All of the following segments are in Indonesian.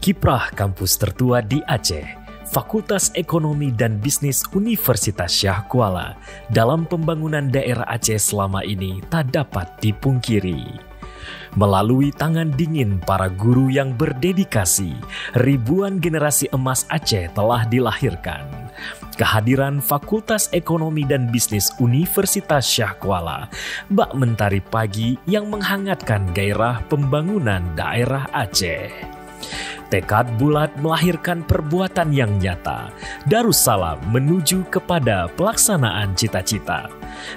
Kiprah kampus tertua di Aceh, Fakultas Ekonomi dan Bisnis Universitas Syah Kuala dalam pembangunan daerah Aceh selama ini tak dapat dipungkiri. Melalui tangan dingin para guru yang berdedikasi, ribuan generasi emas Aceh telah dilahirkan. Kehadiran Fakultas Ekonomi dan Bisnis Universitas Syah Kuala bak mentari pagi yang menghangatkan gairah pembangunan daerah Aceh. Tekad bulat melahirkan perbuatan yang nyata, Darussalam menuju kepada pelaksanaan cita-cita.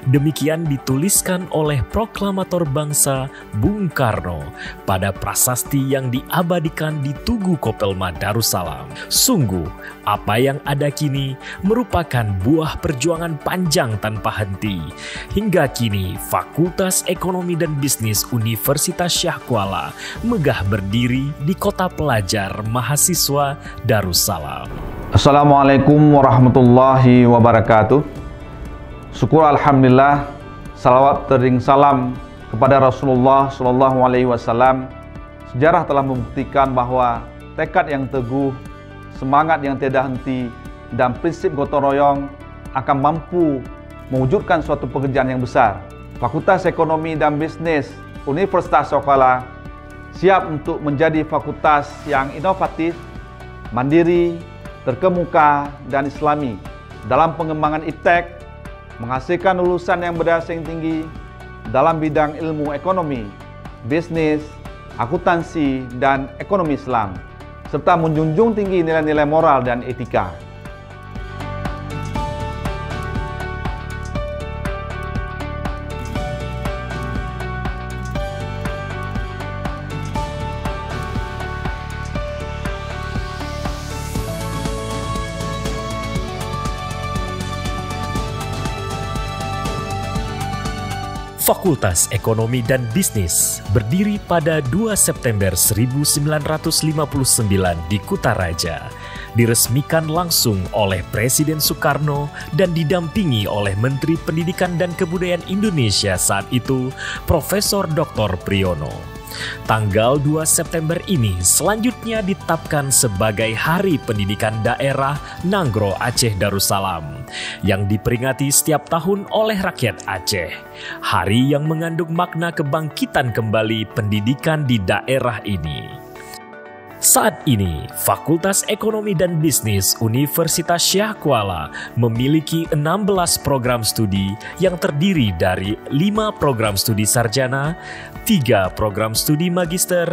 Demikian dituliskan oleh proklamator bangsa Bung Karno pada prasasti yang diabadikan di Tugu Kopelma Darussalam. Sungguh, apa yang ada kini merupakan buah perjuangan panjang tanpa henti. Hingga kini, Fakultas Ekonomi dan Bisnis Universitas Syah Kuala megah berdiri di kota pelajar mahasiswa Darussalam. Assalamualaikum warahmatullahi wabarakatuh. Syukur alhamdulillah, salawat tering salam kepada Rasulullah SAW. Sejarah telah membuktikan bahwa tekad yang teguh, semangat yang tiada henti, dan prinsip gotong royong akan mampu mewujudkan suatu pekerjaan yang besar. Fakultas Ekonomi dan Bisnis Universitas Syah Kuala siap untuk menjadi fakultas yang inovatif, mandiri, terkemuka, dan islami dalam pengembangan iptek, menghasilkan lulusan yang berdaya tinggi dalam bidang ilmu ekonomi, bisnis, akuntansi, dan ekonomi Islam, serta menjunjung tinggi nilai-nilai moral dan etika. Fakultas Ekonomi dan Bisnis berdiri pada 2 September 1959 di Kutaraja, diresmikan langsung oleh Presiden Soekarno dan didampingi oleh Menteri Pendidikan dan Kebudayaan Indonesia saat itu, Profesor Dr. Priyono. Tanggal 2 September ini selanjutnya ditetapkan sebagai Hari Pendidikan Daerah Nanggro Aceh Darussalam yang diperingati setiap tahun oleh rakyat Aceh. Hari yang mengandung makna kebangkitan kembali pendidikan di daerah ini. Saat ini, Fakultas Ekonomi dan Bisnis Universitas Syah Kuala memiliki 16 program studi yang terdiri dari 5 program studi sarjana, 3 program studi magister,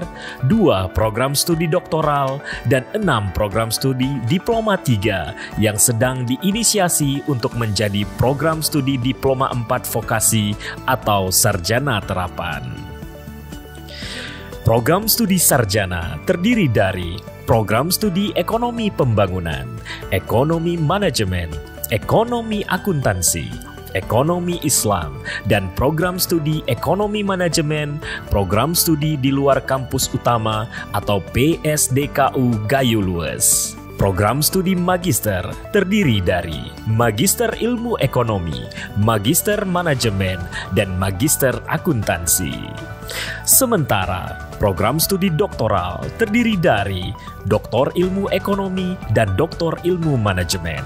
2 program studi doktoral, dan 6 program studi diploma 3 yang sedang diinisiasi untuk menjadi program studi diploma 4 vokasi atau sarjana terapan. Program studi sarjana terdiri dari program studi ekonomi pembangunan, ekonomi manajemen, ekonomi akuntansi, ekonomi Islam, dan program studi ekonomi manajemen, program studi di luar kampus utama atau PSDKU Gayo Lues. Program studi magister terdiri dari Magister Ilmu Ekonomi, Magister Manajemen, dan Magister Akuntansi. Sementara program studi doktoral terdiri dari Doktor Ilmu Ekonomi dan Doktor Ilmu Manajemen.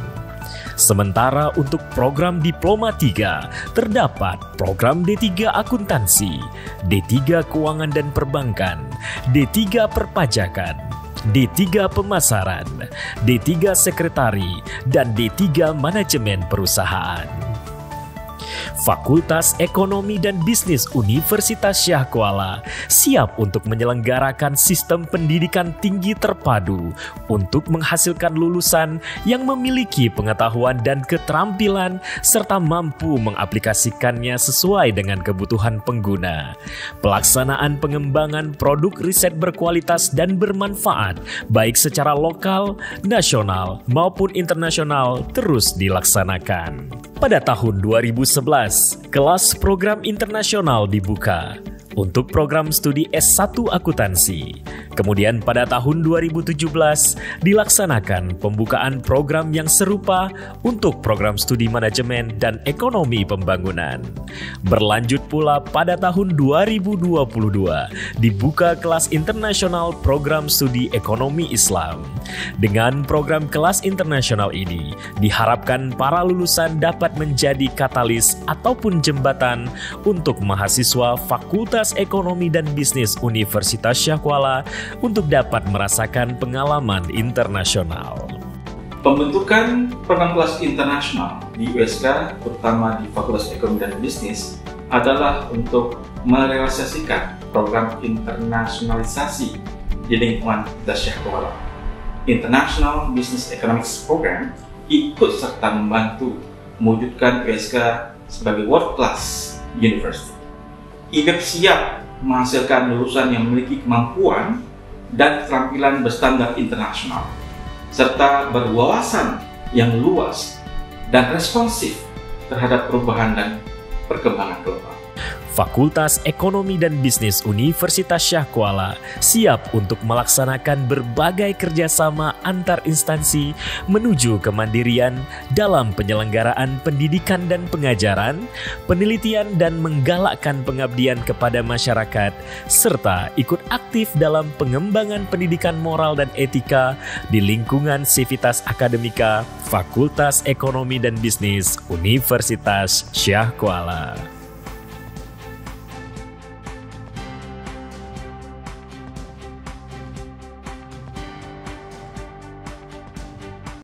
Sementara untuk program Diploma 3 terdapat program D3 Akuntansi, D3 Keuangan dan Perbankan, D3 Perpajakan, D3 Pemasaran, D3 Sekretari, dan D3 Manajemen Perusahaan. Fakultas Ekonomi dan Bisnis Universitas Syah Kuala siap untuk menyelenggarakan sistem pendidikan tinggi terpadu untuk menghasilkan lulusan yang memiliki pengetahuan dan keterampilan serta mampu mengaplikasikannya sesuai dengan kebutuhan pengguna. Pelaksanaan pengembangan produk riset berkualitas dan bermanfaat baik secara lokal, nasional, maupun internasional terus dilaksanakan. Pada tahun 2011, kelas program internasional dibuka. untuk program studi S1 Akuntansi. Kemudian pada tahun 2017 dilaksanakan pembukaan program yang serupa untuk program studi manajemen dan ekonomi pembangunan. Berlanjut pula pada tahun 2022 dibuka kelas internasional program studi ekonomi Islam. Dengan program kelas internasional ini diharapkan para lulusan dapat menjadi katalis ataupun jembatan untuk mahasiswa Fakultas Ekonomi dan Bisnis Universitas Syah Kuala untuk dapat merasakan pengalaman internasional. Pembentukan program kelas internasional di USK, terutama di Fakultas Ekonomi dan Bisnis, adalah untuk merealisasikan program internasionalisasi di lingkungan Syah Kuala. International Business Economics Program ikut serta membantu mewujudkan USK sebagai world class university. IBEP siap menghasilkan lulusan yang memiliki kemampuan dan keterampilan berstandar internasional, serta berwawasan yang luas dan responsif terhadap perubahan dan perkembangan global. Fakultas Ekonomi dan Bisnis Universitas Syah Kuala siap untuk melaksanakan berbagai kerjasama antar instansi menuju kemandirian dalam penyelenggaraan pendidikan dan pengajaran, penelitian dan menggalakkan pengabdian kepada masyarakat, serta ikut aktif dalam pengembangan pendidikan moral dan etika di lingkungan Sivitas Akademika Fakultas Ekonomi dan Bisnis Universitas Syah Kuala.